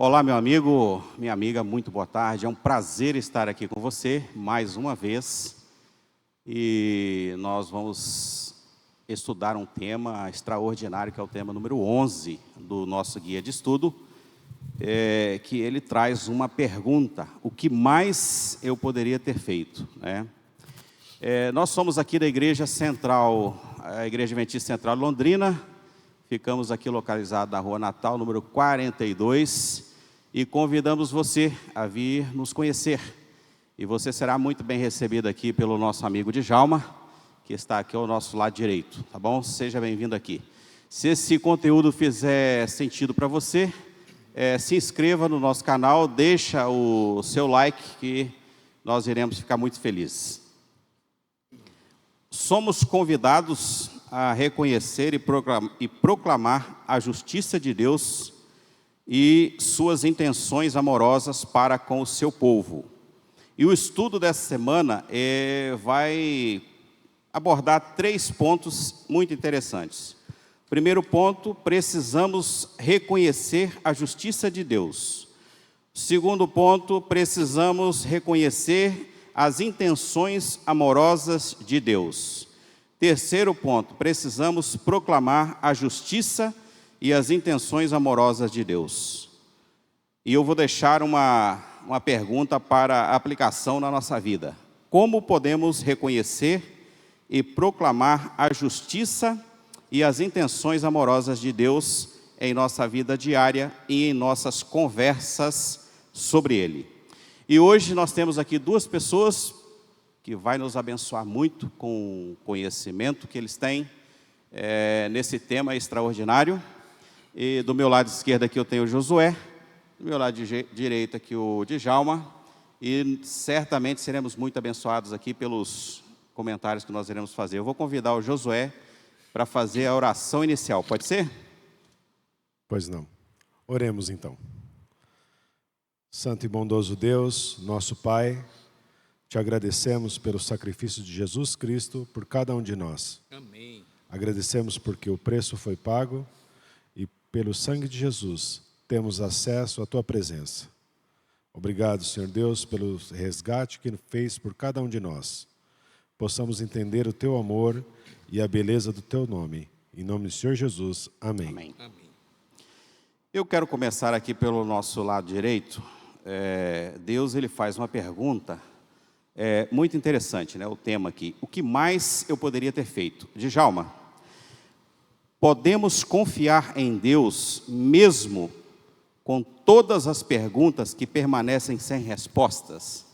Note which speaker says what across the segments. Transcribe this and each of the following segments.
Speaker 1: Olá, meu amigo, minha amiga, muito boa tarde. É um prazer estar aqui com você mais uma vez. E nós vamos estudar um tema extraordinário, que é o tema número 11 do nosso guia de estudo, que ele traz uma pergunta: o que mais eu poderia ter feito, né? Nós somos aqui da Igreja Central, a Igreja Adventista Central de Londrina. Ficamos aqui localizados na Rua Natal, número 42, e convidamos você a vir nos conhecer. E você será muito bem recebido aqui pelo nosso amigo Djalma, que está aqui ao nosso lado direito, tá bom? Seja bem-vindo aqui. Se esse conteúdo fizer sentido para você, se inscreva no nosso canal, deixa o seu like, que nós iremos ficar muito felizes. Somos convidados a reconhecer e proclamar a justiça de Deus e suas intenções amorosas para com o seu povo. E o estudo dessa semana vai abordar 3 pontos muito interessantes. Primeiro ponto, precisamos reconhecer a justiça de Deus. Segundo ponto, precisamos reconhecer as intenções amorosas de Deus. Terceiro ponto, precisamos proclamar a justiça e as intenções amorosas de Deus. E eu vou deixar uma pergunta para aplicação na nossa vida. Como podemos reconhecer e proclamar a justiça e as intenções amorosas de Deus em nossa vida diária e em nossas conversas sobre Ele? E hoje nós temos aqui 2 pessoas que vai nos abençoar muito com o conhecimento que eles têm nesse tema extraordinário. E do meu lado esquerdo aqui eu tenho o Josué, do meu lado direito aqui o Djalma, e certamente seremos muito abençoados aqui pelos comentários que nós iremos fazer. Eu vou convidar o Josué para fazer a oração inicial, pode ser?
Speaker 2: Pois não. Oremos então. Santo e bondoso Deus, nosso Pai, te agradecemos pelo sacrifício de Jesus Cristo por cada um de nós.
Speaker 3: Amém.
Speaker 2: Agradecemos porque o preço foi pago e pelo sangue de Jesus temos acesso à tua presença. Obrigado, Senhor Deus, pelo resgate que fez por cada um de nós. Possamos entender o teu amor e a beleza do teu nome. Em nome do Senhor Jesus. Amém.
Speaker 1: Amém.
Speaker 3: Amém.
Speaker 1: Eu quero começar aqui pelo nosso lado direito. Deus ele faz uma pergunta muito interessante, né? O tema aqui: o que mais eu poderia ter feito? Djalma, podemos confiar em Deus mesmo com todas as perguntas que permanecem sem respostas?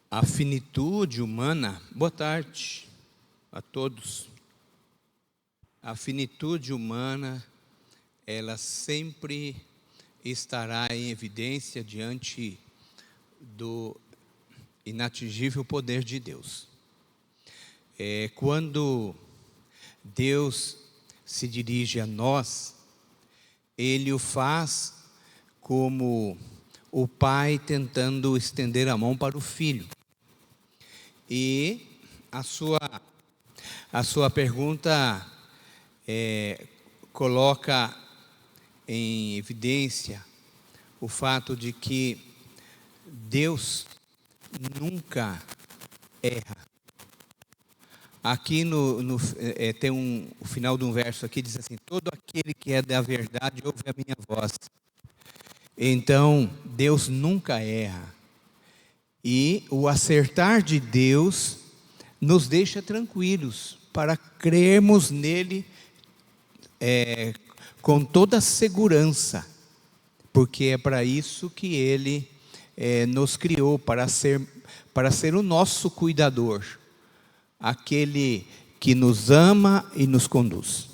Speaker 3: A finitude humana, boa tarde a todos. A finitude humana, ela sempre estará em evidência diante do inatingível poder de Deus. Quando Deus se dirige a nós, Ele o faz como o pai tentando estender a mão para o filho. E a sua pergunta coloca em evidência o fato de que Deus nunca erra. Aqui tem o final de um verso aqui, diz assim: todo aquele que é da verdade ouve a minha voz. Então, Deus nunca erra. E o acertar de Deus nos deixa tranquilos para crermos nele com toda segurança, porque é para isso que Ele nos criou, para ser o nosso cuidador, aquele que nos ama e nos conduz.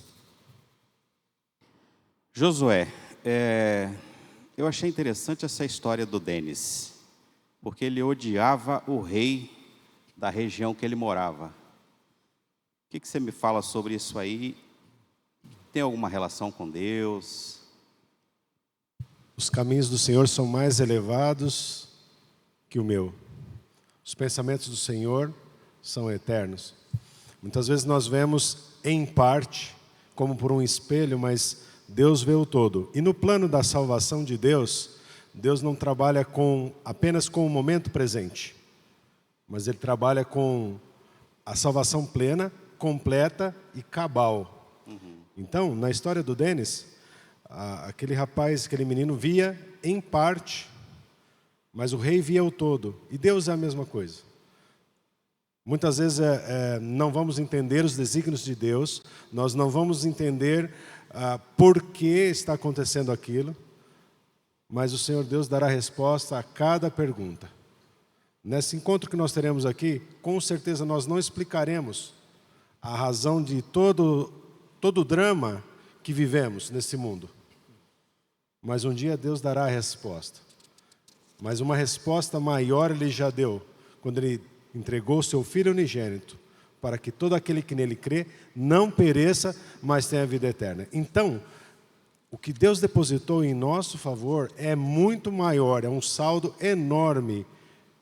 Speaker 1: Josué, eu achei interessante essa história do Denis, porque ele odiava o rei da região que ele morava. O que você me fala sobre isso aí? Tem alguma relação com Deus?
Speaker 2: Os caminhos do Senhor são mais elevados que o meu. Os pensamentos do Senhor são eternos. Muitas vezes nós vemos em parte, como por um espelho, mas Deus vê o todo. E no plano da salvação de Deus, Deus não trabalha apenas com o momento presente, mas Ele trabalha com a salvação plena, completa e cabal. Então, na história do Denis, aquele rapaz, aquele menino via em parte, mas o rei via o todo. E Deus é a mesma coisa. Muitas vezes não vamos entender os desígnios de Deus, nós não vamos entender por que está acontecendo aquilo, mas o Senhor Deus dará resposta a cada pergunta. Nesse encontro que nós teremos aqui, com certeza nós não explicaremos a razão de todo o drama que vivemos nesse mundo. Mas um dia Deus dará a resposta. Mas uma resposta maior Ele já deu, quando Ele entregou o seu Filho unigênito, para que todo aquele que nele crê não pereça, mas tenha vida eterna. Então, o que Deus depositou em nosso favor é muito maior, é um saldo enorme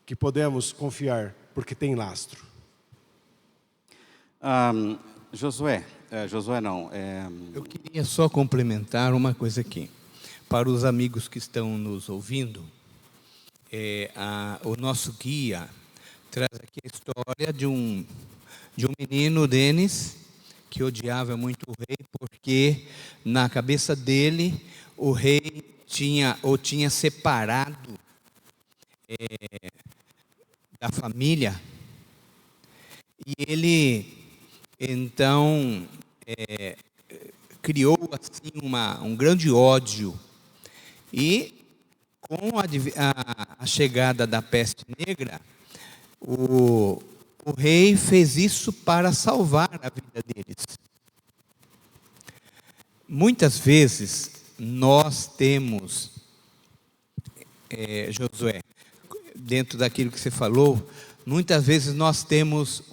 Speaker 2: que podemos confiar, porque tem lastro.
Speaker 3: Eu queria só complementar uma coisa aqui. Para os amigos que estão nos ouvindo, o nosso guia traz aqui a história de um menino, Denis, que odiava muito o rei, porque na cabeça dele o rei tinha separado da família, e ele então criou assim um grande ódio. E com a chegada da peste negra, o rei fez isso para salvar a vida deles. Muitas vezes nós temos, Josué, dentro daquilo que você falou, muitas vezes nós temos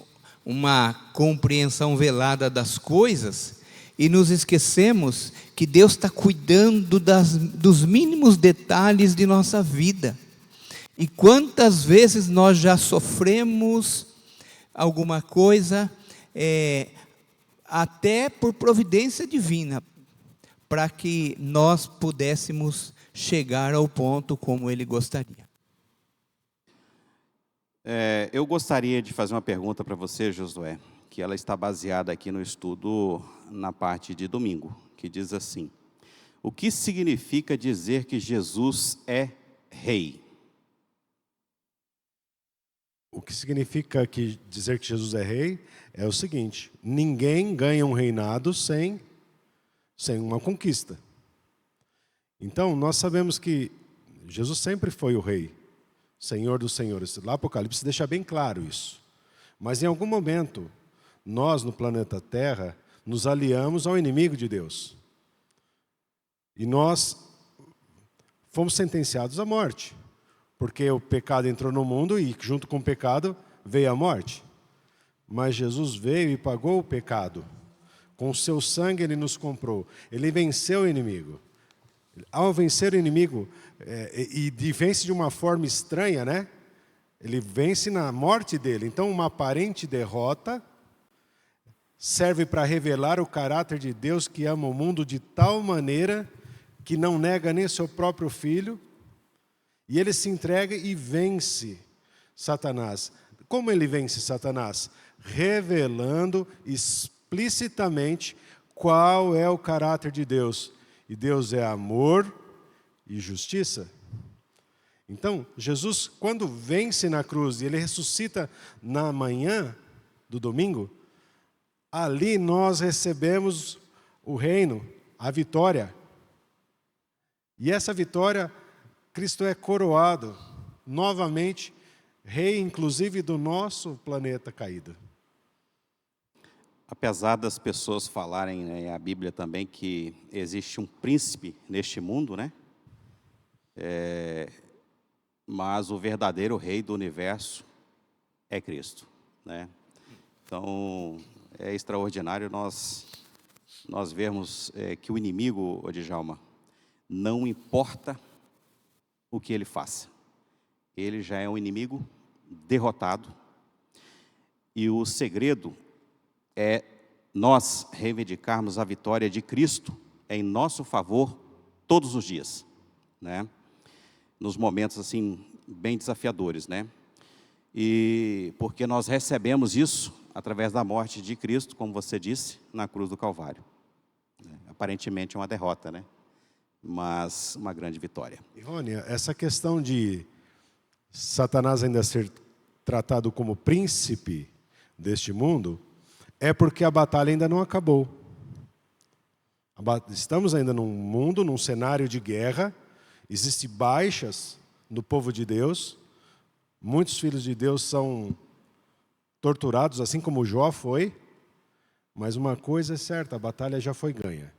Speaker 3: uma compreensão velada das coisas e nos esquecemos que Deus está cuidando dos mínimos detalhes de nossa vida. E quantas vezes nós já sofremos alguma coisa, até por providência divina, para que nós pudéssemos chegar ao ponto como Ele gostaria.
Speaker 1: Eu gostaria de fazer uma pergunta para você, Josué, que ela está baseada aqui no estudo na parte de domingo, que diz assim: o que significa dizer que Jesus é rei?
Speaker 2: O que significa dizer que Jesus é rei é o seguinte: ninguém ganha um reinado sem uma conquista. Então, nós sabemos que Jesus sempre foi o rei, Senhor dos senhores. Lá Apocalipse deixa bem claro isso. Mas em algum momento, nós no planeta Terra nos aliamos ao inimigo de Deus. E nós fomos sentenciados à morte, porque o pecado entrou no mundo e junto com o pecado veio a morte. Mas Jesus veio e pagou o pecado. Com o seu sangue Ele nos comprou. Ele venceu o inimigo. Ao vencer o inimigo, e vence de uma forma estranha, né? Ele vence na morte dele. Então, uma aparente derrota serve para revelar o caráter de Deus, que ama o mundo de tal maneira que não nega nem seu próprio filho, e Ele se entrega e vence Satanás. Como Ele vence Satanás? Revelando explicitamente qual é o caráter de Deus. E Deus é amor e justiça. Então, Jesus, quando vence na cruz e Ele ressuscita na manhã do domingo, ali nós recebemos o reino, a vitória. E essa vitória, Cristo é coroado novamente, rei inclusive do nosso planeta caído.
Speaker 1: Apesar das pessoas falarem, né, a Bíblia também, que existe um príncipe neste mundo, né? Mas o verdadeiro rei do universo é Cristo, né? Então, é extraordinário nós vermos que o inimigo, Djalma, não importa o que ele faça, ele já é um inimigo derrotado, e o segredo é nós reivindicarmos a vitória de Cristo é em nosso favor todos os dias, né? Nos momentos assim bem desafiadores, né? E porque nós recebemos isso através da morte de Cristo, como você disse, na cruz do Calvário. Aparentemente é uma derrota, né? Mas uma grande vitória.
Speaker 2: E Rônia, essa questão de Satanás ainda ser tratado como príncipe deste mundo, é porque a batalha ainda não acabou. Estamos ainda num mundo, num cenário de guerra, existem baixas no povo de Deus, muitos filhos de Deus são torturados, assim como Jó foi, mas uma coisa é certa, a batalha já foi ganha.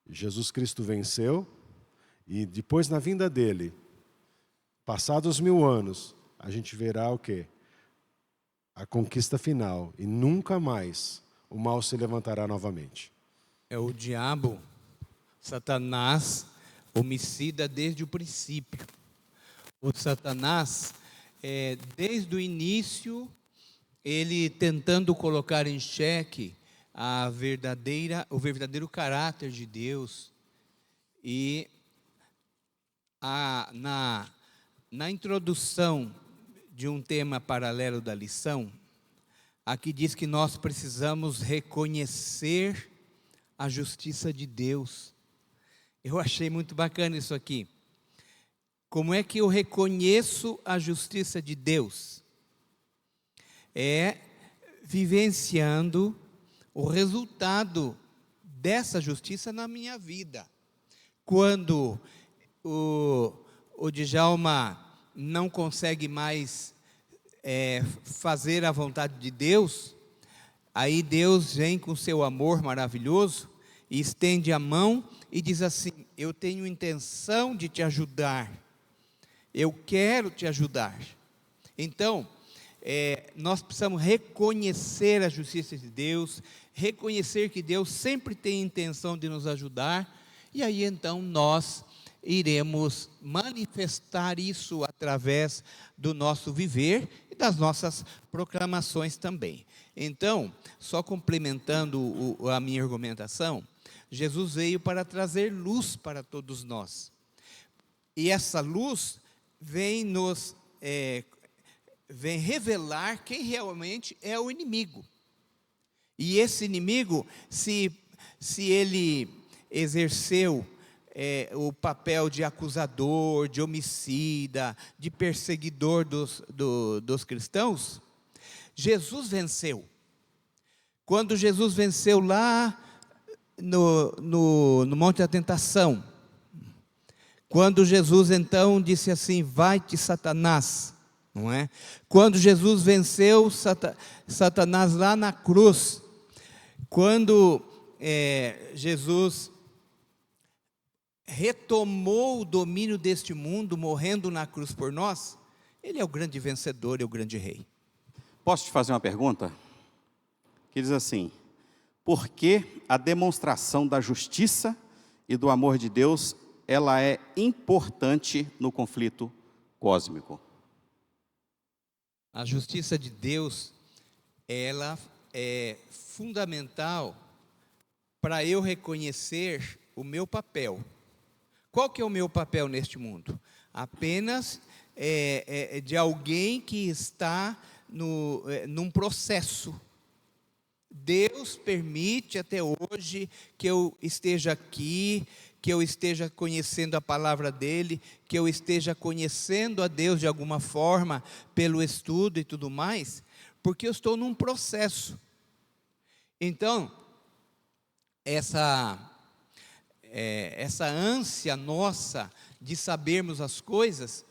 Speaker 2: Jesus Cristo venceu, e depois na vinda dele, passados 1000 anos, a gente verá o quê? A conquista final, e nunca mais o mal se levantará novamente.
Speaker 3: É o diabo, Satanás, homicida desde o princípio. O Satanás, desde o início, ele tentando colocar em xeque o verdadeiro caráter de Deus. E na introdução de um tema paralelo da lição, aqui diz que nós precisamos reconhecer a justiça de Deus. Eu achei muito bacana isso aqui. Como é que eu reconheço a justiça de Deus? É vivenciando o resultado dessa justiça na minha vida. Quando o Djalma não consegue mais fazer a vontade de Deus, aí Deus vem com seu amor maravilhoso e estende a mão e diz assim: eu tenho intenção de te ajudar, eu quero te ajudar. Então, nós precisamos reconhecer a justiça de Deus, reconhecer que Deus sempre tem intenção de nos ajudar, e aí então nós iremos manifestar isso através do nosso viver e das nossas proclamações também. Então, só complementando a minha argumentação, Jesus veio para trazer luz para todos nós. E essa luz vem vem revelar quem realmente é o inimigo. E esse inimigo, se ele exerceu o papel de acusador, de homicida, de perseguidor dos cristãos, Jesus venceu. Quando Jesus venceu lá no Monte da Tentação, quando Jesus então disse assim: vai-te Satanás, não é? Quando Jesus venceu Satanás lá na cruz, quando Jesus retomou o domínio deste mundo, morrendo na cruz por nós, Ele é o grande vencedor e o grande rei.
Speaker 1: Posso te fazer uma pergunta? Que diz assim: por que a demonstração da justiça e do amor de Deus, ela é importante no conflito cósmico?
Speaker 3: A justiça de Deus, ela é fundamental para eu reconhecer o meu papel. Qual que é o meu papel neste mundo? Apenas de alguém que está num processo. Deus permite até hoje que eu esteja aqui, que eu esteja conhecendo a palavra dEle, que eu esteja conhecendo a Deus de alguma forma, pelo estudo e tudo mais, porque eu estou num processo. Então, essa ânsia nossa de sabermos as coisas,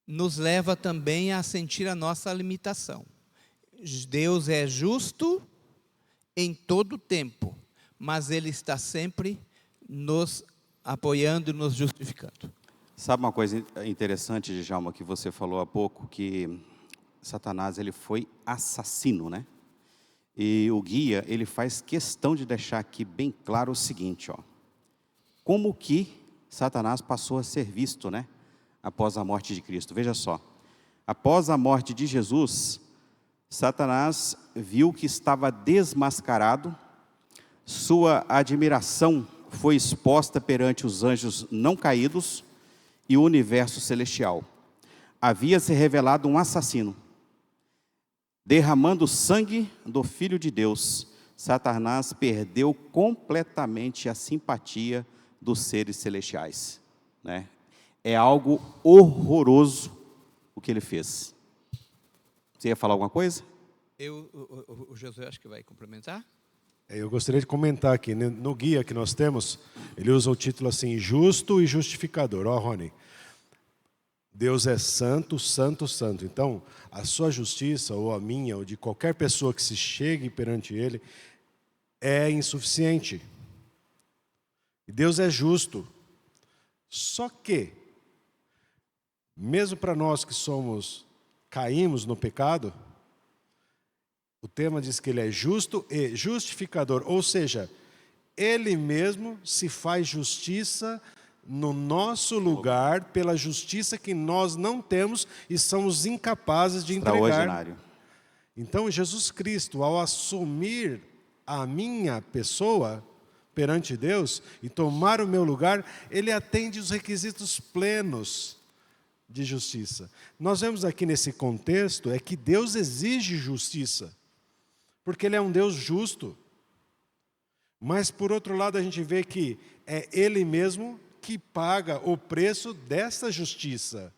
Speaker 3: nos leva também a sentir a nossa limitação. Deus é justo em todo o tempo, mas Ele está sempre nos apoiando e nos justificando.
Speaker 1: Sabe uma coisa interessante, Djalma, que você falou há pouco, que Satanás ele foi assassino, né? E o guia, ele faz questão de deixar aqui bem claro o seguinte, ó. Como que Satanás passou a ser visto, né? Após a morte de Cristo. Veja só. Após a morte de Jesus, Satanás viu que estava desmascarado, Sua admiração foi exposta perante os anjos não caídos e o universo celestial. Havia se revelado um assassino. Derramando o sangue do Filho de Deus, Satanás perdeu completamente a simpatia dos seres celestiais, né? É algo horroroso o que ele fez. Você ia falar alguma coisa?
Speaker 3: O Josué acho que vai complementar.
Speaker 2: Eu gostaria de comentar aqui, no guia que nós temos, ele usa o título assim, justo e justificador. Ó, Rony, Deus é santo, santo, santo. Então, a sua justiça, ou a minha, ou de qualquer pessoa que se chegue perante Ele, é insuficiente. E Deus é justo. Só que, mesmo para nós que caímos no pecado, o tema diz que Ele é justo e justificador, ou seja, Ele mesmo se faz justiça no nosso lugar, pela justiça que nós não temos e somos incapazes de entregar.
Speaker 1: Extraordinário.
Speaker 2: Então, Jesus Cristo, ao assumir a minha pessoa perante Deus e tomar o meu lugar, Ele atende os requisitos plenos de justiça. Nós vemos aqui nesse contexto, é que Deus exige justiça, porque Ele é um Deus justo. Mas, por outro lado, a gente vê que é Ele mesmo que paga o preço dessa justiça.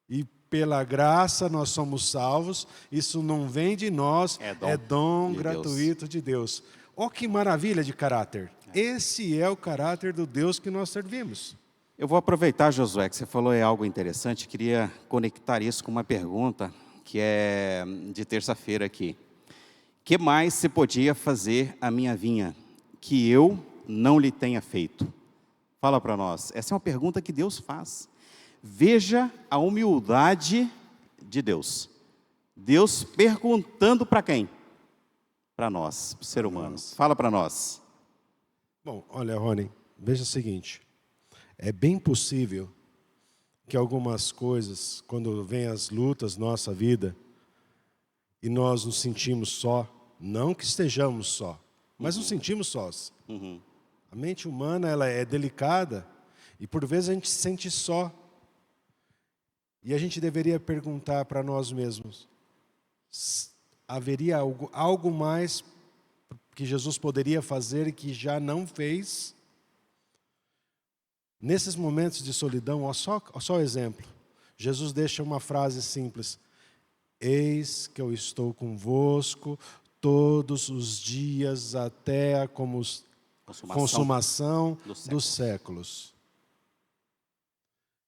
Speaker 2: E pela graça nós somos salvos, isso não vem de nós, é dom gratuito de Deus. Oh, que maravilha de caráter! Esse é o caráter do Deus que nós servimos.
Speaker 1: Eu vou aproveitar, Josué, que você falou é algo interessante, queria conectar isso com uma pergunta que é de terça-feira aqui. Que mais se podia fazer a minha vinha, que eu não lhe tenha feito? Fala para nós. Essa é uma pergunta que Deus faz. Veja a humildade de Deus. Deus perguntando para quem? Para nós, seres humanos. Fala para nós.
Speaker 2: Bom, olha, Rony, veja o seguinte. É bem possível que algumas coisas, quando vem as lutas na nossa vida, e nós nos sentimos só, não que estejamos só, mas nos sentimos sós. A mente humana, ela é delicada e por vezes a gente se sente só. E a gente deveria perguntar para nós mesmos, haveria algo mais que Jesus poderia fazer e que já não fez? Nesses momentos de solidão, ó só exemplo, Jesus deixa uma frase simples: eis que eu estou convosco todos os dias até a consumação dos séculos.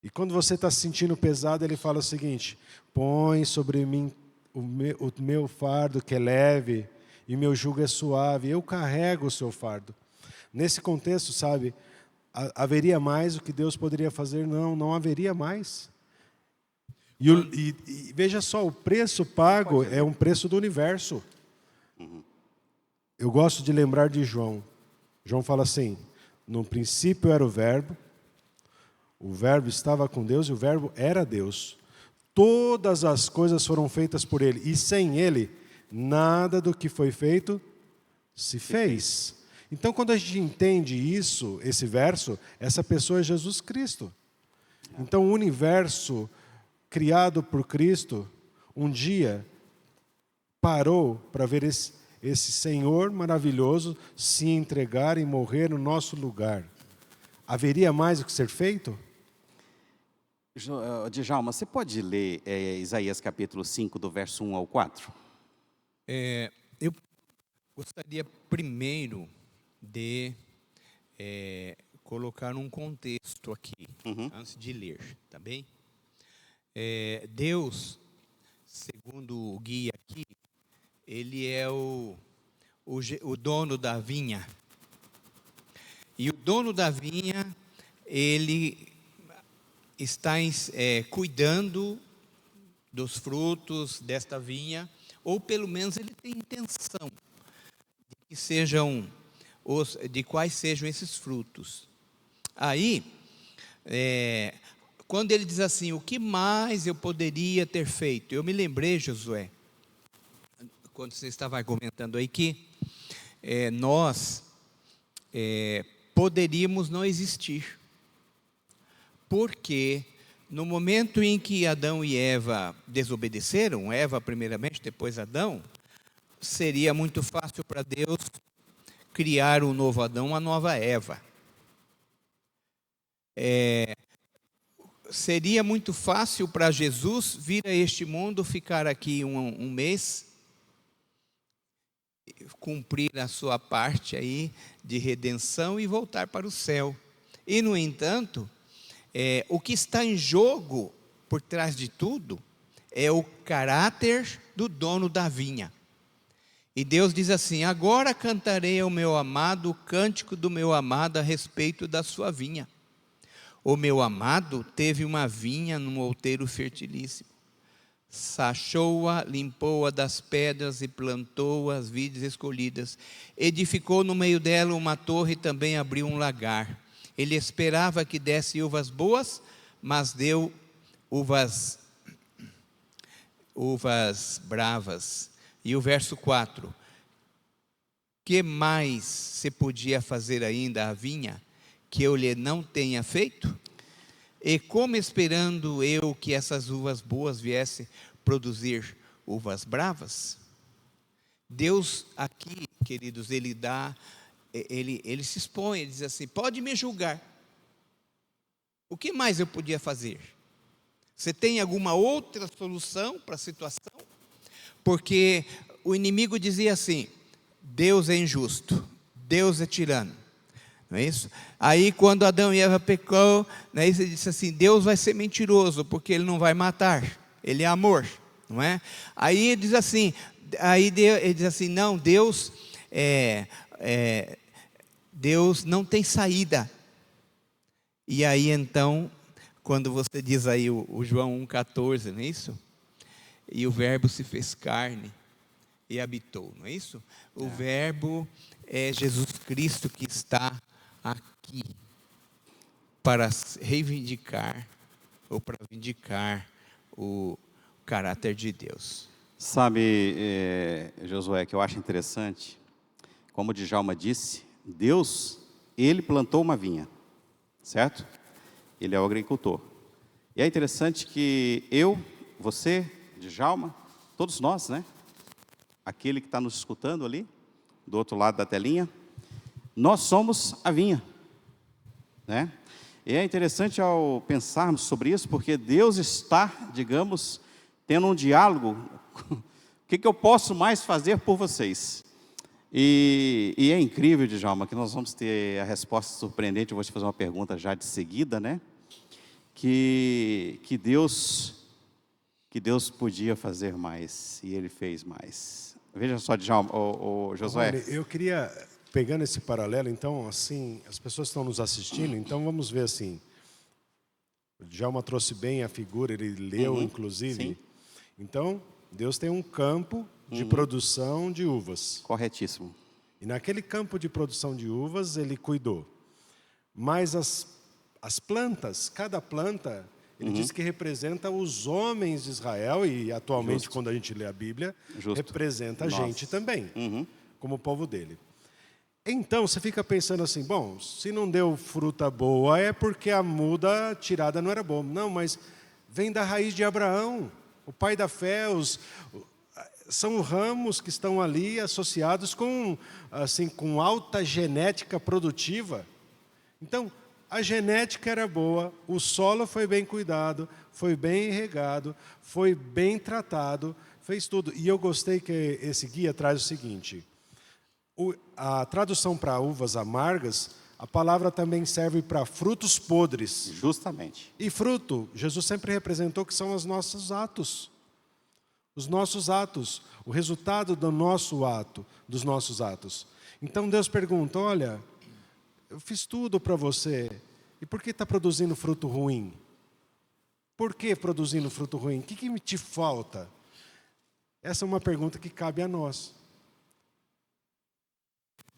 Speaker 2: E quando você está se sentindo pesado, ele fala o seguinte: põe sobre mim o meu fardo que é leve e meu jugo é suave, eu carrego o seu fardo. Nesse contexto, sabe, haveria mais o que Deus poderia fazer? Não haveria mais. E veja só, o preço pago é um preço do universo. Eu gosto de lembrar de João. João fala assim: no princípio era o Verbo estava com Deus e o Verbo era Deus. Todas as coisas foram feitas por Ele, e sem Ele, nada do que foi feito se fez. Então, quando a gente entende isso, esse verso, essa pessoa é Jesus Cristo. Então, o universo criado por Cristo, um dia parou para ver esse Senhor maravilhoso se entregar e morrer no nosso lugar. Haveria mais o que ser feito?
Speaker 1: Djalma, você pode ler Isaías capítulo 5, do verso 1 ao 4?
Speaker 3: Eu gostaria primeiro de colocar um contexto aqui, antes de ler, tá bem? Deus, segundo o guia aqui, Ele é o dono da vinha. E o dono da vinha, ele está cuidando dos frutos desta vinha, ou pelo menos ele tem intenção de quais sejam esses frutos. Aí, quando ele diz assim, o que mais eu poderia ter feito? Eu me lembrei, Josué, quando você estava argumentando aí, que nós poderíamos não existir. Porque no momento em que Adão e Eva desobedeceram, Eva primeiramente, depois Adão, seria muito fácil para Deus criar um novo Adão, uma nova Eva. Seria muito fácil para Jesus vir a este mundo, ficar aqui um mês, cumprir a sua parte aí de redenção e voltar para o céu. E, no entanto, o que está em jogo por trás de tudo é o caráter do dono da vinha. E Deus diz assim: agora cantarei ao meu amado o cântico do meu amado a respeito da sua vinha. O meu amado teve uma vinha num outeiro fertilíssimo. Sachou-a, limpou-a das pedras e plantou as vides escolhidas. Edificou no meio dela uma torre e também abriu um lagar. Ele esperava que desse uvas boas, mas deu uvas bravas. E o verso 4: que mais se podia fazer ainda à vinha, que eu lhe não tenha feito? E como esperando eu que essas uvas boas viessem produzir uvas bravas? Deus aqui, queridos, ele se expõe, ele diz assim: pode me julgar. O que mais eu podia fazer? Você tem alguma outra solução para a situação? Porque o inimigo dizia assim: Deus é injusto, Deus é tirano, não é isso? Aí quando Adão e Eva pecou, né, ele disse assim: Deus vai ser mentiroso, porque Ele não vai matar, Ele é amor, não é? Aí ele diz assim, não, Deus Deus não tem saída. E aí então, quando você diz aí o João 1,14, não é isso? E o verbo se fez carne e habitou, não é isso? O verbo é Jesus Cristo, que está aqui para reivindicar ou para vindicar o caráter de Deus.
Speaker 1: Sabe, Josué, que eu acho interessante, como o Djalma disse, Deus, Ele plantou uma vinha, certo? Ele é o agricultor. E é interessante que eu, você, Djalma, todos nós, né? Aquele que está nos escutando ali, do outro lado da telinha, nós somos a vinha, né? E é interessante ao pensarmos sobre isso, porque Deus está, digamos, tendo um diálogo. O que eu posso mais fazer por vocês? E é incrível, Djalma, que nós vamos ter a resposta surpreendente. Eu vou te fazer uma pergunta já de seguida, né? Que Deus podia fazer mais, e Ele fez mais. Veja só, Djalma, Josué.
Speaker 2: Olha, eu queria, pegando esse paralelo, então, assim, as pessoas estão nos assistindo, então vamos ver assim. O Djalma trouxe bem a figura, ele leu, inclusive.
Speaker 1: Sim.
Speaker 2: Então, Deus tem um campo de produção de uvas.
Speaker 1: Corretíssimo.
Speaker 2: E naquele campo de produção de uvas, Ele cuidou. Mas as plantas, cada planta, Ele diz que representa os homens de Israel, e atualmente,
Speaker 1: Justo.
Speaker 2: quando a gente lê a Bíblia,
Speaker 1: Justo.
Speaker 2: representa a
Speaker 1: Nós.
Speaker 2: gente também, como o povo dele. Então, você fica pensando assim, bom, se não deu fruta boa, é porque a muda tirada não era boa. Não, mas vem da raiz de Abraão, o pai da fé, são ramos que estão ali associados com alta genética produtiva. Então, a genética era boa, o solo foi bem cuidado, foi bem regado, foi bem tratado, fez tudo. E eu gostei que esse guia traz o seguinte: a tradução para uvas amargas, a palavra também serve para frutos podres.
Speaker 1: Justamente.
Speaker 2: E fruto, Jesus sempre representou que são os nossos atos. Os nossos atos, o resultado do nosso ato, dos nossos atos. Então Deus pergunta: olha, eu fiz tudo para você, e por que está produzindo fruto ruim? Por que produzindo fruto ruim? O que te falta? Essa é uma pergunta que cabe a nós.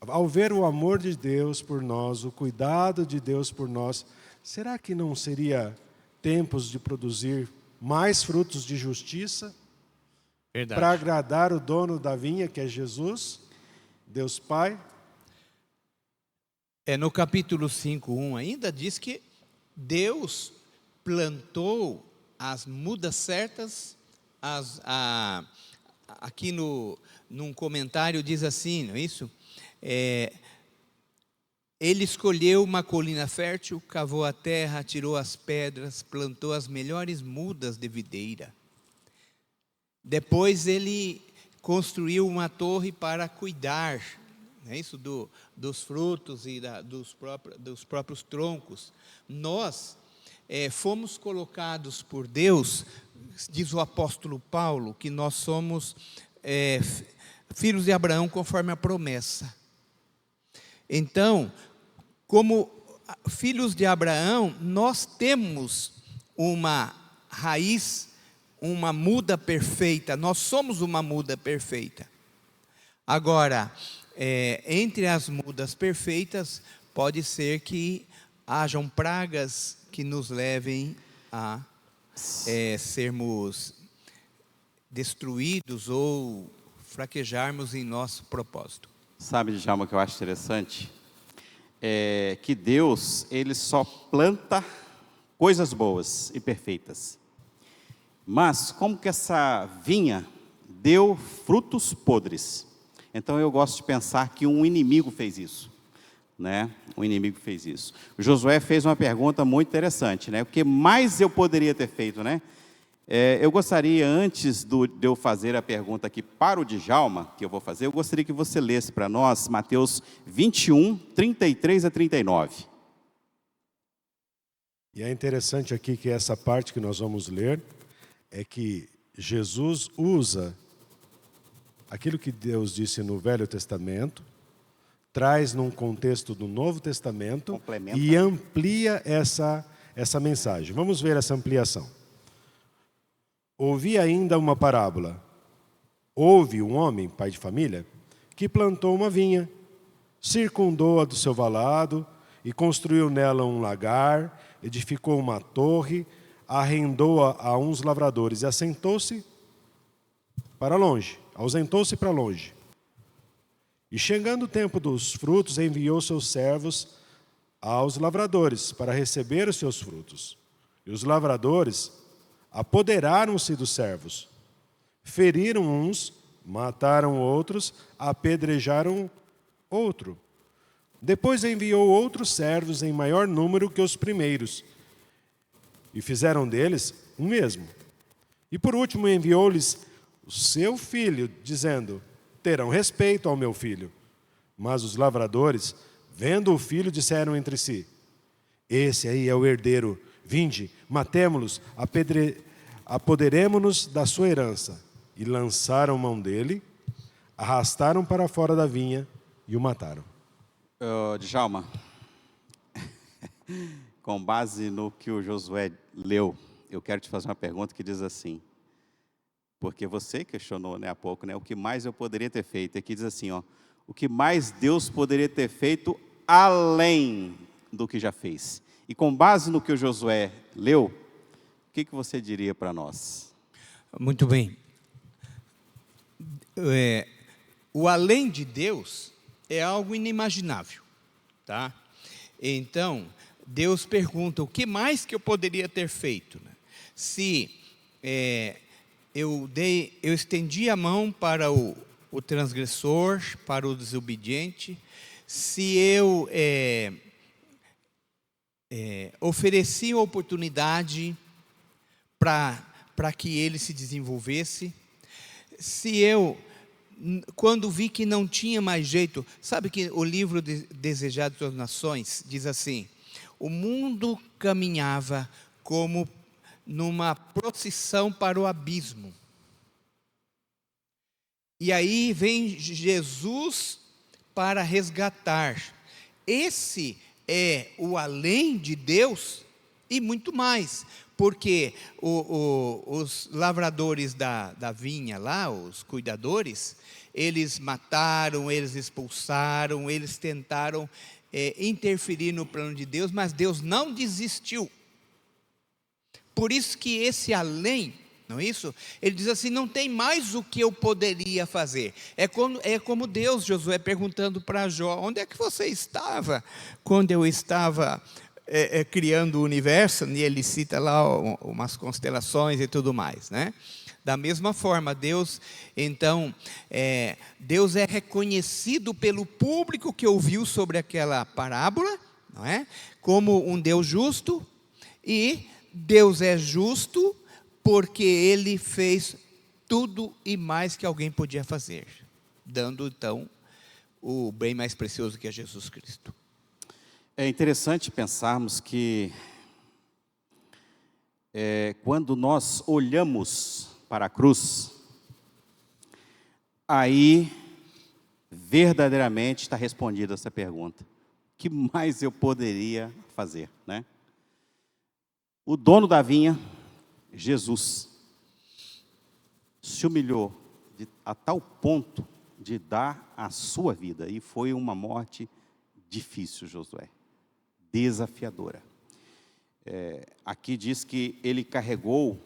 Speaker 2: Ao ver o amor de Deus por nós, o cuidado de Deus por nós, será que não seria tempos de produzir mais frutos de justiça?
Speaker 3: Verdade.
Speaker 2: Para agradar o dono da vinha, que é Jesus? Deus Pai.
Speaker 3: No capítulo 5:1 ainda diz que Deus plantou as mudas certas, aqui num comentário diz assim, não é isso? Ele escolheu uma colina fértil, cavou a terra, tirou as pedras, plantou as melhores mudas de videira. Depois ele construiu uma torre para cuidar, não é isso? Dos frutos e dos próprios troncos. Nós fomos colocados por Deus, diz o apóstolo Paulo, que nós somos filhos de Abraão conforme a promessa. Então, como filhos de Abraão, nós temos uma raiz, uma muda perfeita. Nós somos uma muda perfeita. Agora, entre as mudas perfeitas, pode ser que hajam pragas que nos levem a sermos destruídos ou fraquejarmos em nosso propósito.
Speaker 1: Sabe, Djalma, o que eu acho interessante? Que Deus, Ele só planta coisas boas e perfeitas. Mas, como que essa vinha deu frutos podres? Então, eu gosto de pensar que um inimigo fez isso. Né? Um inimigo fez isso. O Josué fez uma pergunta muito interessante, né? O que mais eu poderia ter feito, né? Eu gostaria, antes de eu fazer a pergunta aqui para o Djalma, que eu vou fazer, eu gostaria que você lesse para nós Mateus 21, 33 a 39.
Speaker 2: E é interessante aqui que essa parte que nós vamos ler é que Jesus usa aquilo que Deus disse no Velho Testamento, traz num contexto do Novo Testamento
Speaker 1: Complementa.
Speaker 2: E amplia essa mensagem. Vamos ver essa ampliação. Ouvi ainda uma parábola. Houve um homem, pai de família, que plantou uma vinha, circundou-a do seu valado e construiu nela um lagar, edificou uma torre, arrendou-a a uns lavradores e ausentou-se para longe. E chegando o tempo dos frutos, enviou seus servos aos lavradores para receber os seus frutos. E os lavradores apoderaram-se dos servos, feriram uns, mataram outros, apedrejaram outro. Depois enviou outros servos em maior número que os primeiros, e fizeram deles o mesmo. E por último enviou-lhes o seu filho, dizendo: terão respeito ao meu filho. Mas os lavradores, vendo o filho, disseram entre si: esse aí é o herdeiro, vinde, matemo-los, apoderemo-nos da sua herança. E lançaram mão dele, arrastaram para fora da vinha e o mataram.
Speaker 1: Djalma, com base no que o Josué leu, eu quero te fazer uma pergunta que diz assim, porque você questionou, né, há pouco, né, o que mais eu poderia ter feito. Aqui diz assim, ó, o que mais Deus poderia ter feito além do que já fez. E com base no que o Josué leu, o que você diria para nós?
Speaker 3: Muito bem. O além de Deus é algo inimaginável, tá? Então, Deus pergunta, o que mais que eu poderia ter feito? Né? Se eu estendi a mão para o transgressor, para o desobediente, se eu ofereci uma oportunidade para que ele se desenvolvesse, se eu, quando vi que não tinha mais jeito, sabe que o livro Desejado das Nações diz assim, o mundo caminhava como numa procissão para o abismo. E aí vem Jesus para resgatar. Esse é o além de Deus e muito mais. Porque os lavradores da vinha lá, os cuidadores, eles mataram, eles expulsaram, eles tentaram interferir no plano de Deus, mas Deus não desistiu. Por isso que esse além não é isso? Ele diz assim, não tem mais o que eu poderia fazer. É como Deus, Josué, perguntando para Jó, onde é que você estava quando eu estava criando o universo? E ele cita lá umas constelações e tudo mais, né? Da mesma forma, Deus, então, Deus é reconhecido pelo público que ouviu sobre aquela parábola, não é? Como um Deus justo, e Deus é justo porque Ele fez tudo e mais que alguém podia fazer, dando então o bem mais precioso que é Jesus Cristo.
Speaker 1: É interessante pensarmos que quando nós olhamos para a cruz, aí verdadeiramente está respondida essa pergunta: o que mais eu poderia fazer, né? O dono da vinha, Jesus, se humilhou a tal ponto de dar a sua vida, e foi uma morte difícil, Josué, desafiadora. Aqui diz que ele carregou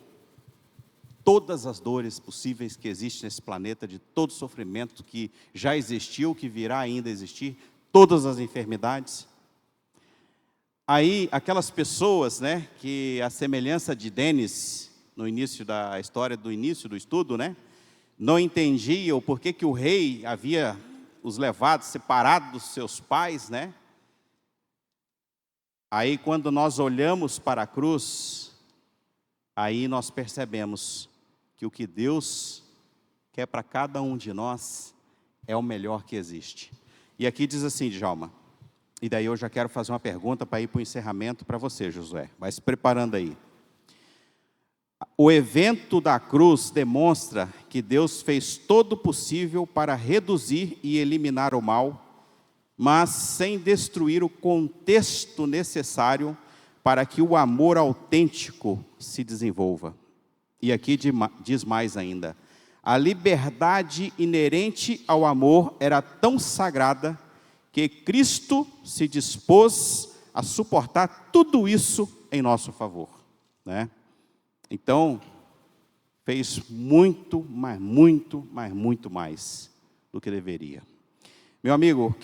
Speaker 1: todas as dores possíveis que existem nesse planeta, de todo sofrimento que já existiu, que virá ainda existir, todas as enfermidades. Aí, aquelas pessoas, né, que a semelhança de Denis, no início da história, do início do estudo, né, não entendiam por que o rei havia os levado, separado dos seus pais, né? Aí, quando nós olhamos para a cruz, aí nós percebemos que o que Deus quer para cada um de nós é o melhor que existe. E aqui diz assim, Djalma, e daí eu já quero fazer uma pergunta para ir para o encerramento para você, Josué. Vai se preparando aí. O evento da cruz demonstra que Deus fez todo o possível para reduzir e eliminar o mal, mas sem destruir o contexto necessário para que o amor autêntico se desenvolva. E aqui diz mais ainda, a liberdade inerente ao amor era tão sagrada que Cristo se dispôs a suportar tudo isso em nosso favor, né? Então, fez muito, mas muito, mas muito mais do que deveria. Meu amigo,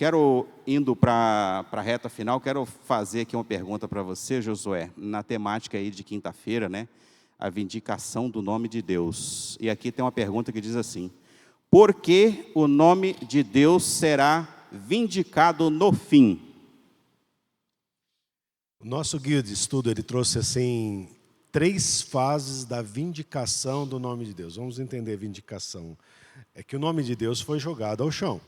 Speaker 1: indo para a reta final, quero fazer aqui uma pergunta para você, Josué, na temática aí de quinta-feira, né? A vindicação do nome de Deus. E aqui tem uma pergunta que diz assim, por que o nome de Deus será vindicado no fim?
Speaker 2: O nosso guia de estudo, ele trouxe assim 3 fases da vindicação do nome de Deus. Vamos entender vindicação. É que o nome de Deus foi jogado ao chão.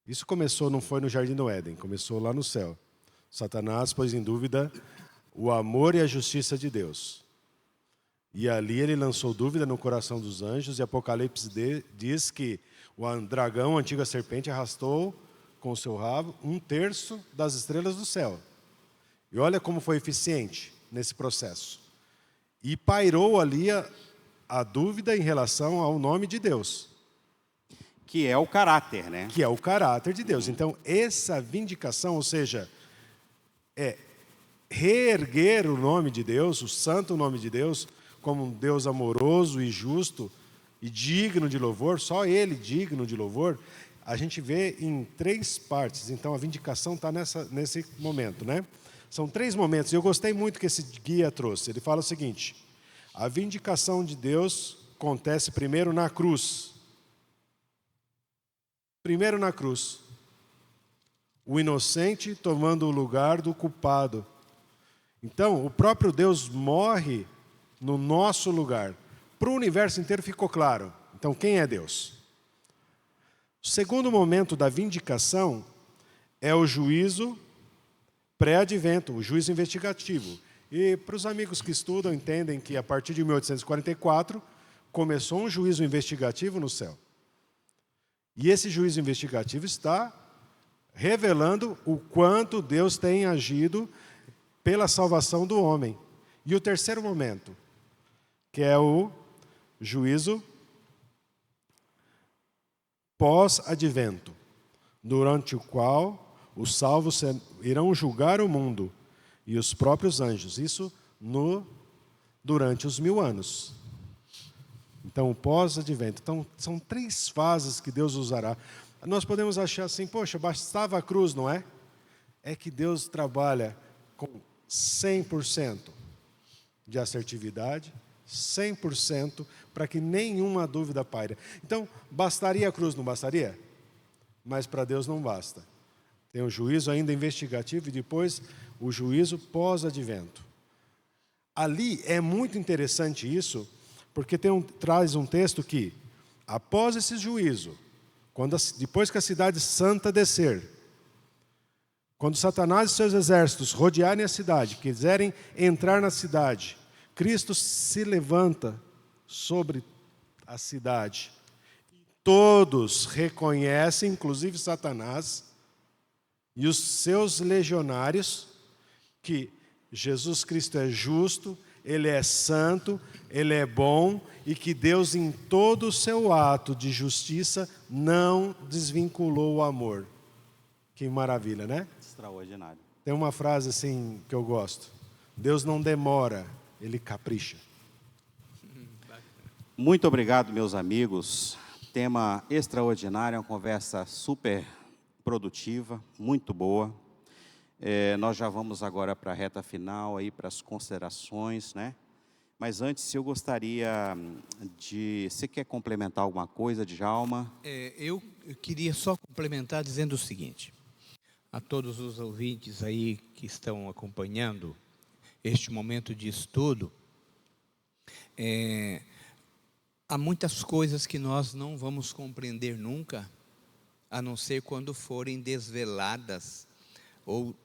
Speaker 2: Isso começou, não foi no Jardim do Éden, começou lá no céu. Satanás pôs em dúvida o amor e a justiça de Deus. E ali ele lançou dúvida no coração dos anjos, e Apocalipse diz que o dragão, a antiga serpente, arrastou com o seu rabo 1/3 das estrelas do céu. E olha como foi eficiente nesse processo. E pairou ali a dúvida em relação ao nome de Deus.
Speaker 1: Que é o caráter, né?
Speaker 2: Que é o caráter de Deus. Então, essa vindicação, ou seja, reerguer o nome de Deus, o santo nome de Deus, como um Deus amoroso e justo e digno de louvor, só Ele digno de louvor, a gente vê em 3 partes. Então, a vindicação está nesse momento, né? São 3 momentos, e eu gostei muito que esse guia trouxe. Ele fala o seguinte, a vindicação de Deus acontece primeiro na cruz. Primeiro na cruz. O inocente tomando o lugar do culpado. Então, o próprio Deus morre no nosso lugar. Para o universo inteiro ficou claro. Então, quem é Deus? O segundo momento da vindicação é o juízo pré-advento, o juízo investigativo. E para os amigos que estudam, entendem que a partir de 1844, começou um juízo investigativo no céu. E esse juízo investigativo está revelando o quanto Deus tem agido pela salvação do homem. E o terceiro momento, que é o juízo pós-advento, durante o qual os salvos irão julgar o mundo e os próprios anjos. Isso no durante os 1000 anos. Então, o pós-advento. Então, são 3 fases que Deus usará. Nós podemos achar assim, poxa, bastava a cruz, não é? É que Deus trabalha com 100% de assertividade, 100% para que nenhuma dúvida paire. Então, bastaria a cruz, não bastaria? Mas para Deus não basta. Tem o juízo ainda investigativo e depois o juízo pós-advento. Ali é muito interessante isso, porque traz um texto que, após esse juízo, depois que a cidade santa descer, quando Satanás e seus exércitos rodearem a cidade, quiserem entrar na cidade, Cristo se levanta sobre a cidade. Todos reconhecem, inclusive Satanás e os seus legionários, que Jesus Cristo é justo, Ele é santo, Ele é bom e que Deus, em todo o seu ato de justiça, não desvinculou o amor. Que maravilha, né?
Speaker 1: Extraordinário.
Speaker 2: Tem uma frase assim que eu gosto. Deus não demora, Ele capricha.
Speaker 1: Muito obrigado, meus amigos. Tema extraordinário, uma conversa super produtiva, muito boa. Nós já vamos agora para a reta final, aí para as considerações, né? Mas antes eu gostaria de... Você quer complementar alguma coisa, Djalma?
Speaker 3: Eu queria só complementar dizendo o seguinte, a todos os ouvintes aí que estão acompanhando este momento de estudo, há muitas coisas que nós não vamos compreender nunca, a não ser quando forem desveladas ou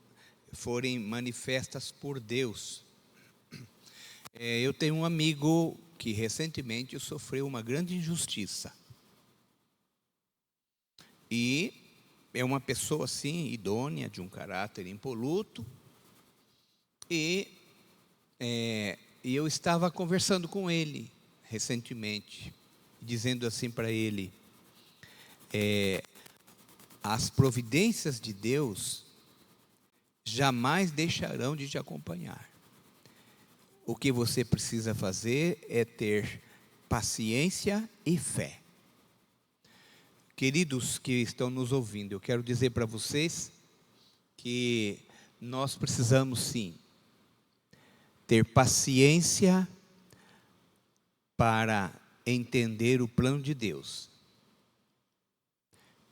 Speaker 3: forem manifestas por Deus. Eu tenho um amigo que recentemente sofreu uma grande injustiça. E é uma pessoa assim, idônea, de um caráter impoluto. E eu estava conversando com ele recentemente, dizendo assim para ele, as providências de Deus jamais deixarão de te acompanhar. O que você precisa fazer é ter paciência e fé. Queridos que estão nos ouvindo, eu quero dizer para vocês que nós precisamos sim ter paciência para entender o plano de Deus.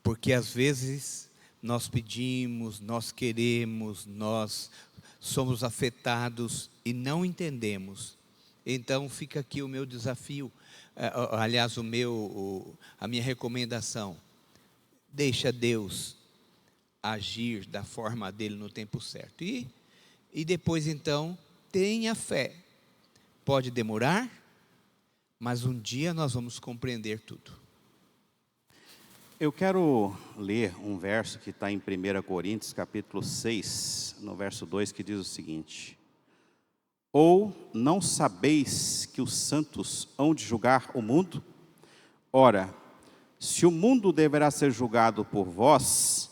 Speaker 3: Porque às vezes nós pedimos, nós queremos, nós somos afetados e não entendemos. Então fica aqui o meu desafio, aliás a minha recomendação. Deixa Deus agir da forma dele no tempo certo. E depois então tenha fé. Pode demorar, mas um dia nós vamos compreender tudo.
Speaker 1: Eu quero ler um verso que está em 1 Coríntios, capítulo 6, no verso 2, que diz o seguinte: Ou não sabeis que os santos hão de julgar o mundo? Ora, se o mundo deverá ser julgado por vós,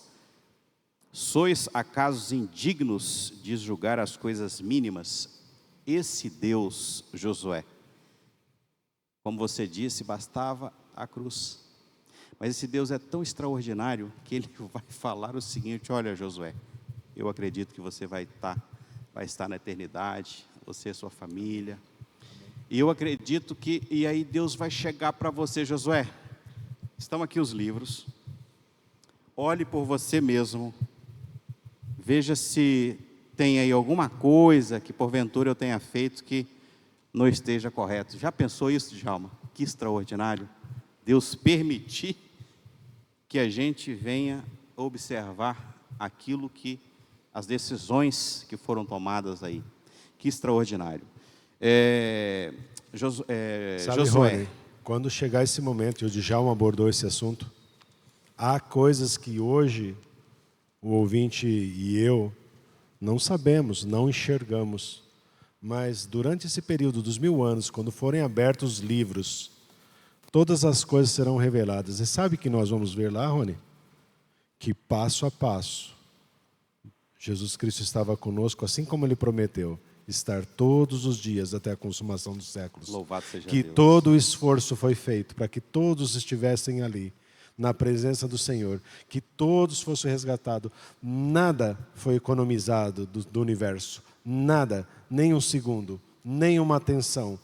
Speaker 1: sois acaso indignos de julgar as coisas mínimas? Esse Deus, Josué, como você disse, bastava a cruz. Mas esse Deus é tão extraordinário que Ele vai falar o seguinte: olha, Josué, eu acredito que você vai estar na eternidade, você e sua família. E eu acredito que, e aí Deus vai chegar para você, Josué, estão aqui os livros, olhe por você mesmo, veja se tem aí alguma coisa que porventura eu tenha feito que não esteja correto. Já pensou isso, Djalma? Que extraordinário. Deus permitir que a gente venha observar aquilo que, as decisões que foram tomadas aí. Que extraordinário.
Speaker 2: Sabe,
Speaker 1: Josué,
Speaker 2: Rony, quando chegar esse momento, e o Djalma abordou esse assunto, há coisas que hoje o ouvinte e eu não sabemos, não enxergamos, mas durante esse período dos 1000 anos, quando forem abertos os livros, todas as coisas serão reveladas. E sabe o que nós vamos ver lá, Rony? Que passo a passo, Jesus Cristo estava conosco, assim como Ele prometeu. estar todos os dias até a consumação dos séculos.
Speaker 1: Louvado seja
Speaker 2: Que
Speaker 1: Deus.
Speaker 2: todo o esforço foi feito para que todos estivessem ali, na presença do Senhor, que todos fossem resgatados. Nada foi economizado do universo, nada, nem um segundo, nem uma atenção,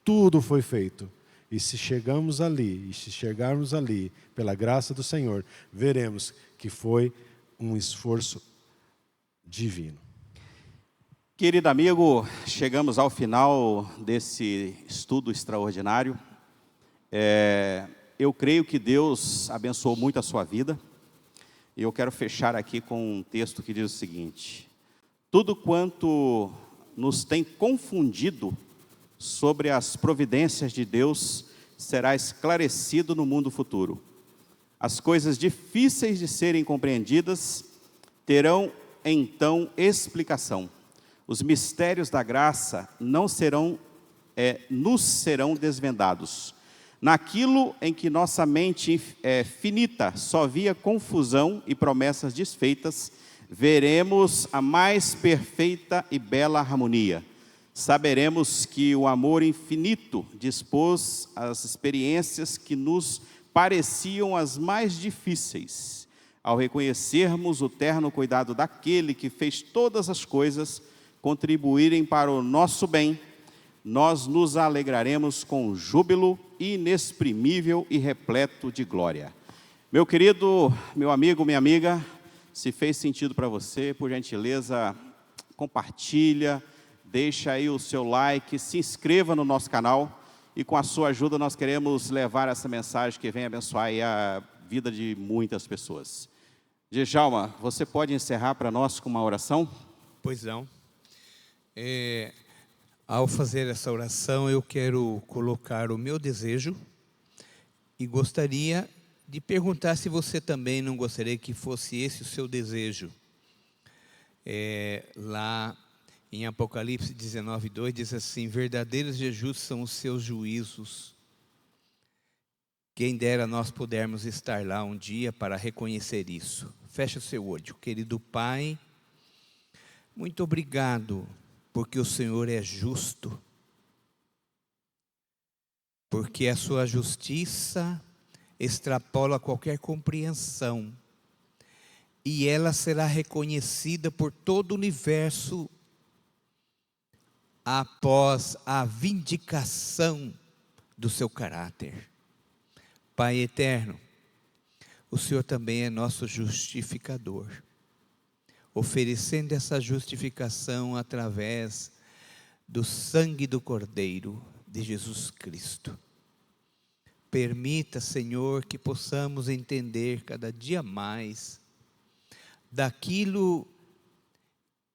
Speaker 2: tudo foi feito. E se chegarmos ali, pela graça do Senhor, veremos que foi um esforço divino.
Speaker 1: Querido amigo, chegamos ao final desse estudo extraordinário. Eu creio que Deus abençoou muito a sua vida. E eu quero fechar aqui com um texto que diz o seguinte: tudo quanto nos tem confundido sobre as providências de Deus será esclarecido no mundo futuro. As coisas difíceis de serem compreendidas terão então explicação. Os mistérios da graça nos serão desvendados. Naquilo em que nossa mente finita só via confusão e promessas desfeitas, veremos a mais perfeita e bela harmonia. Saberemos que o amor infinito dispôs as experiências que nos pareciam as mais difíceis. Ao reconhecermos o terno cuidado daquele que fez todas as coisas contribuírem para o nosso bem, nós nos alegraremos com júbilo inexprimível e repleto de glória. Meu querido, meu amigo, minha amiga, se fez sentido para você, por gentileza, compartilha, deixa aí o seu like, se inscreva no nosso canal e com a sua ajuda nós queremos levar essa mensagem que vem abençoar aí a vida de muitas pessoas. Djalma, você pode encerrar para nós com uma oração?
Speaker 3: Pois não. Ao fazer essa oração, eu quero colocar o meu desejo e gostaria de perguntar se você também não gostaria que fosse esse o seu desejo. Lá em Apocalipse 19:2 diz assim: verdadeiros e justos são os seus juízos. Quem dera nós pudermos estar lá um dia para reconhecer isso. Feche o seu olho. Querido Pai, muito obrigado, porque o Senhor é justo, porque a sua justiça extrapola qualquer compreensão, e ela será reconhecida por todo o universo após a vindicação do seu caráter. Pai eterno, o Senhor também é nosso justificador, oferecendo essa justificação através do sangue do Cordeiro de Jesus Cristo. Permita, Senhor, que possamos entender cada dia mais daquilo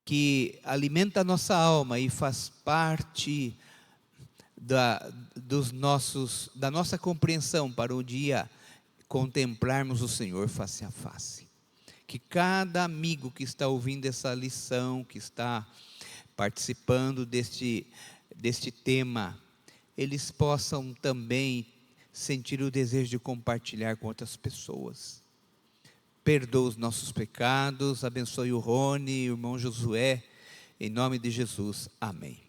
Speaker 3: que alimenta a nossa alma e faz parte da nossa compreensão para um dia contemplarmos o Senhor face a face. Que cada amigo que está ouvindo essa lição, que está participando deste tema, eles possam também sentir o desejo de compartilhar com outras pessoas. Perdoa os nossos pecados, abençoe o Rony, o irmão Josué, em nome de Jesus, amém.